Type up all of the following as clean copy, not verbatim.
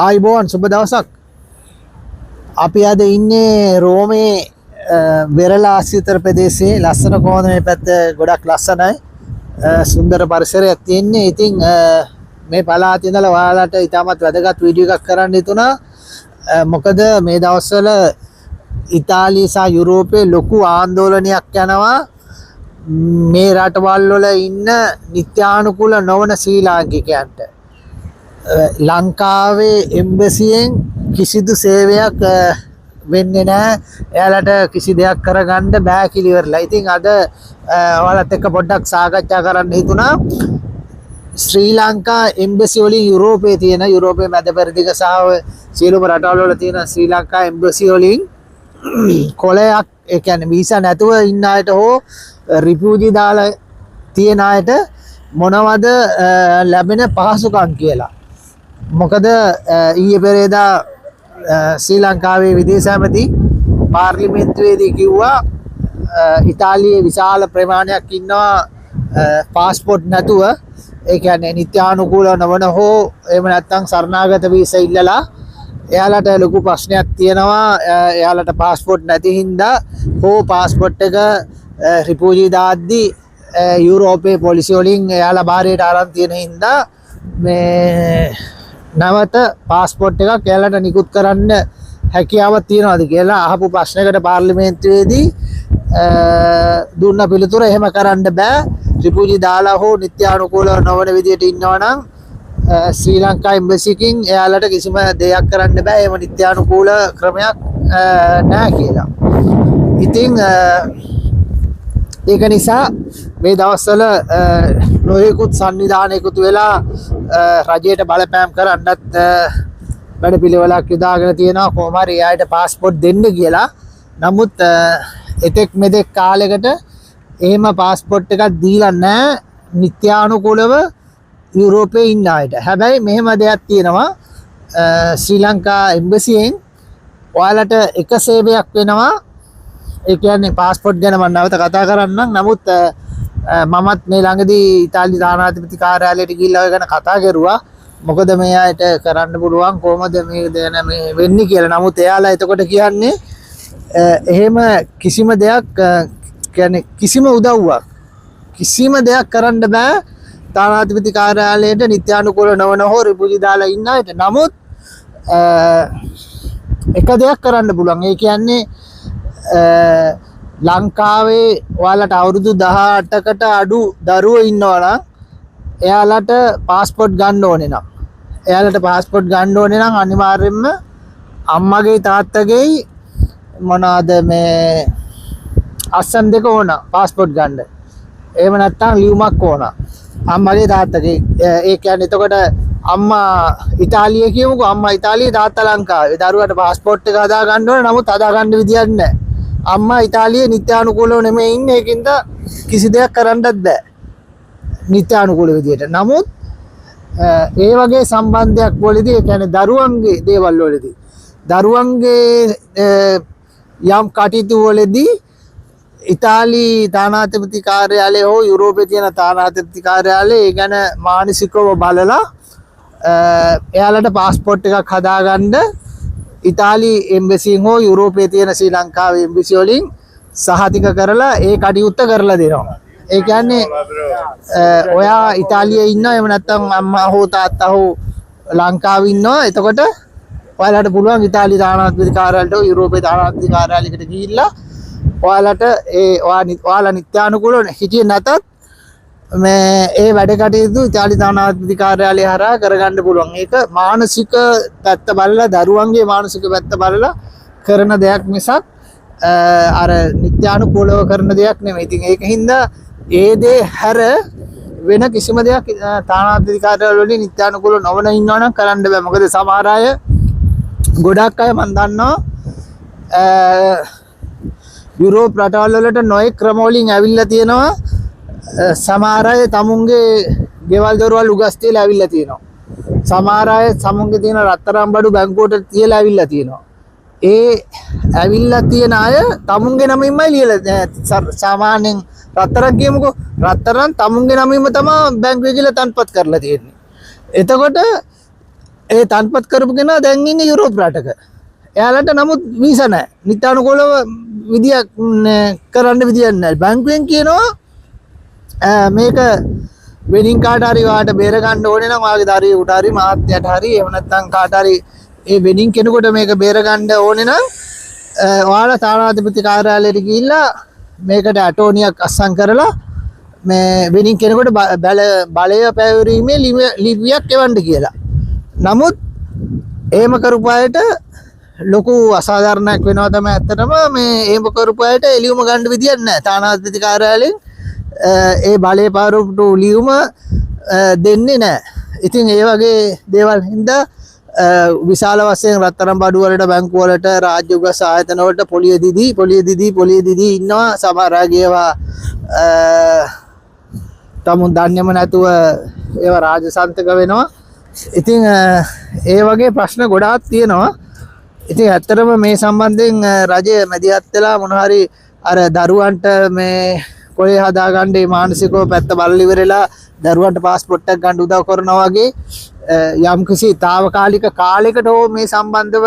ආයිබෝන් සුබ දවසක්. අපි අද ඉන්නේ රෝමේ වෙරළා ආශ්‍රිත ප්‍රදේශයේ ලස්සන කොහොමද මේ පැත්ත ගොඩක් ලස්සනයි. සුන්දර පරිසරයක් තියෙන්නේ. ඉතින් මේ පළාතේ ඉඳලා ඔයාලට ඉතාමත් වැදගත් වීඩියෝ එකක් කරන්න හිතුණා. මොකද මේ දවස්වල ඉතාලිය සහ යුරෝපයේ ලොකු ආందోලනයක් යනවා. මේ රටවල් වල ඉන්න නිත්‍යානුකූල නොවන ශ්‍රී ලාංකිකයන්ට ලංකාවේ එම්බසියෙන් කිසිදු සේවයක් වෙන්නේ නැහැ. එයාලට කිසි දෙයක් කරගන්න බෑ කියලා ඉවරලා. ඉතින් අද ඔයාලත් එක්ක පොඩ්ඩක් සාකච්ඡා කරන්න හිතුණා. ශ්‍රී ලංකා එම්බසි වලින් යුරෝපයේ තියෙන යුරෝපයේ මැද පෙරදිග සහ සියලුම රටවල් වල තියෙන ශ්‍රී ලංකා එම්බසි වලින් කොලයක්, ඒ කියන්නේ වීසා නැතුව ඉන්න අයට හෝ රිෆියුජි දාලා තියෙන අයට මොනවද ලැබෙන පහසුකම් කියලා. මොකද ඊයේ පෙරේදා ශ්‍රී ලංකාවේ විදේශ ඇමති පාර්ලිමේන්තුවේදී කිව්වා ඉතාලියේ විශාල ප්‍රමාණයක් ඉන්නවා පාස්පෝර්ට් නැතුව, ඒ කියන්නේ නිත්‍යානුකූල නොවන හෝ එහෙම නැත්නම් සරණාගත වීසා ඉල්ලලා එයාලට ලොකු ප්‍රශ්නයක් තියෙනවා. එයාලට පාස්පෝර්ට් නැති හින්දා හෝ පාස්පෝර්ට් එක රිෆියුජි දාද්දී යුරෝපයේ පොලිසිය වලින් එයාලා බාරයට අරන් තියෙන හින්දා මේ නැවත පාස්පෝර්ට් එකක් එයාලට නිකුත් කරන්න හැකියාවක් තියනවාද කියලා අහපු ප්‍රශ්නයකට පාර්ලිමේන්තුවේදී දුන්න පිළිතුර එහෙම කරන්න බෑ. රිෆියුජි දාලා හෝ නිත්‍යානුකූල නොවන විදියට ඉන්නවා නම් ශ්‍රී ලංකා එම්බසි එකකින් එයාලට කිසිම දෙයක් කරන්න බෑ. එහෙම නිත්‍යානුකූල ක්‍රමයක් නැහැ කියලා. ඉතින් ඒක නිසා මේ දවස්වල නොයෙකුත් සංවිධාන එකතු වෙලා රජයට බලපෑම් කරන්නත් වැඩපිළිවෙලක් යොදාගෙන තියෙනවා. කොහොම හරි එයාට පාස්පෝර්ට් දෙන්න කියලා. නමුත් එතෙක් මෙතෙක් කාලයකට එහෙම පාස්පෝර්ට් එකක් දීලා නැහැ නිත්‍යානුකූලව යුරෝපයේ ඉන්න අයට. හැබැයි මෙහෙම දෙයක් තියෙනවා. ශ්‍රී ලංකා එම්බසියෙන් ඔයාලට එක සේවයක් වෙනවා. ඒ කියන්නේ පාස්පෝර්ට් ගැන මම නැවත කතා කරන්නම්. නමුත් මමත් මේ ළඟදී ඉතාලි තානාපති කාර්යාලයට ගිහිල්ලා ඔය ගැන කතා කරුවා. මොකද මේ අයට කරන්න පුළුවන් කොහොමද මේ දෙන මේ වෙන්නේ කියලා. නමුත් එයාලා එතකොට කියන්නේ එහෙම කිසිම දෙයක් කියන්නේ කිසිම උදව්වක් කිසිම දෙයක් කරන්න බෑ තානාපති කාර්යාලයට නිත්‍යානුකූල නොවන හෝ රිෆියුජි දාලා ඉන්න අයට. නමුත් එක දෙයක් කරන්න පුළුවන්. ඒ කියන්නේ ලංකාවේ ඔයාලට අවුරුදු 18කට අඩු දරුවෝ ඉන්නවා නම් එයාලට පාස්පෝර්ට් ගන්න ඕනේ නම් අනිවාර්යයෙන්ම අම්මගේ තාත්තගේ මොනවාද මේ අස්සන් දෙක ඕන පාස්පෝර්ට් ගන්න. එහෙම නැත්නම් ලියුමක් ඕන අම්මගේ තාත්තගේ. ඒ කියන්නේ එතකොට අම්මා ඉතාලියේ කියමුකෝ, අම්මා ඉතාලියේ තාත්තා ලංකාවේ. දරුවාට පාස්පෝර්ට් එක හදා ගන්න ඕන. නමුත් හදා ගන්න විදියක් නැහැ. අම්මා ඉතාලියේ නිත්‍යානුකූලව නෙමෙයි ඉන්නේ. ඒකින්ද කිසි දෙයක් කරන්නත් බෑ නිත්‍යානුකූල විදියට. නමුත් ඒ වගේ සම්බන්ධයක් වලදී, ඒ කියන්නේ දරුවන්ගේ දේවල් වලදී, දරුවන්ගේ යම් කටයුතු වලදී ඉතාලි තානාපති කාර්යාලය හෝ යුරෝපයේ තියෙන තානාපති කාර්යාලය ඒ ගැන මානසිකව බලලා එයාලට පාස්පෝර්ට් එකක් හදාගන්න ඉතාලි එම්බසියෙන් හෝ යුරෝපයේ තියෙන ශ්‍රී ලංකාවේ එම්බසි වලින් සහතික කරලා ඒ කටයුත්ත කරලා දෙනවා. ඒ කියන්නේ ඔයා ඉතාලියේ ඉන්නවා, එහෙම නැත්නම් අම්මා හෝ තාත්තා හෝ ලංකාවේ ඉන්නවා. එතකොට ඔයාලට පුළුවන් ඉතාලි තානාපති කාර්යාලයට හෝ යුරෝපයේ තානාපති කාර්යාලයකට ගිහිල්ලා ඔයාලට ඔයාලා නිත්‍යානුකූලව හිටියේ නැතත් මේ ඒ වැඩ කටයුතු ඉතාලි තානාපති කාර්යාලය හරහා කරගන්න පුළුවන්. ඒක මානසික පැත්ත බලලා, දරුවන්ගේ මානසික පැත්ත බලලා කරන දෙයක් මිසක් අර නිත්‍යානුකූලව කරන දෙයක් නෙමෙයි. ඉතින් ඒකින්ද ඒ දේ හැර වෙන කිසිම දෙයක් තානාපති කාර්යාලය වලින් නිත්‍යානුකූලව නොවන ඉන්නවා නම් කරන්න බෑ. මොකද සමහර අය, ගොඩක් අය මම දන්නවා යුරෝප රටවල් වලට නොයෙක් ක්‍රම වලින් ඇවිල්ලා තියෙනවා. සමහර අය තමුන්ගේ ගෙවල් දොරවල් උගස් තියලා ඇවිල්ලා තියෙනවා. සමහර අය සමුන්ගේ තියෙන රත්තරන් බඩු බැංකුවට තියලා ඇවිල්ලා තියෙනවා. ඒ ඇවිල්ලා තියෙන අය තමුන්ගේ නමින්මයි ලියලා සාමාන්‍යයෙන් රත්තරන් කියමුකෝ, රත්තරන් තමුන්ගේ නමින්ම තමයි බැංකුවේ ගිහලා තන්පත් කරලා තියෙන්නේ. එතකොට ඒ තන්පත් කරපු කෙනා දැන් ඉන්නේ යුරෝප රටක. එයාලට නමුත් වීසා නැහැ. නිත්‍යානුකූලව විදියක් කරන්න විදියක් නැහැ. බැංකුවෙන් කියනවා මේක වෙනින් කාට හරි වාට බේර ගන්න ඕනේ නම් වාගේ දරුවෙකුට හරි මහත්යට හරි එහෙම නැත්නම් කාට හරි ඒ වෙනින් කෙනෙකුට මේක බේර ගන්න ඕනේ නම් ඔයාලා තානාධිපති කාර්යාලයට ගිහිල්ලා මේකට ඇටෝනියක් අස්සම් කරලා මේ වෙනින් කෙනෙකුට බලය පැවරීමේ ලිපියක් එවන්න කියලා. නමුත් එහෙම කරපු අයට ලොකු අසාධාරණයක් වෙනවා තමයි ඇත්තටම. මේ එහෙම කරපු අයට එළියුම ගන්න විදියක් නැහැ. තානාධිපති කාර්යාලයෙන් ඒ බලය පාරපු ලියුම දෙන්නේ නැහැ. ඉතින් ඒ වගේ දේවල් හින්දා විශාල වශයෙන් රත්තරන් බඩු වලට බැංකු වලට රාජ්‍ය උගස් ආයතන වලට පොලිය දිදී ඉන්නවා. සමහර අයගේවා තමුන් දන්නේම නැතුව ඒවා රාජසන්තක වෙනවා. ඉතින් ඒ වගේ ප්‍රශ්න ගොඩාක් තියෙනවා. ඉතින් ඇත්තටම මේ සම්බන්ධයෙන් රජය මැදිහත් වෙලා මොන හරි අර දරුවන්ට මේ කොලේ හදාගන්න මේ මානසිකව පැත්ත බලලා ඉවරලා දරුවන්ට પાස්පෝර්ට් එකක් ගන්න උදව් කරනවා වගේ යම්කිසි తాවකාලික කාලයකට හෝ මේ සම්බන්ධව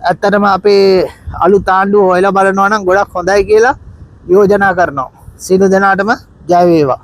ඇත්තටම අපේ අලුත් ආණ්ඩුව හොයලා බලනවා නම් ගොඩක් හොඳයි කියලා යෝජනා කරනවා. සියලු දෙනාටම ජය වේවා.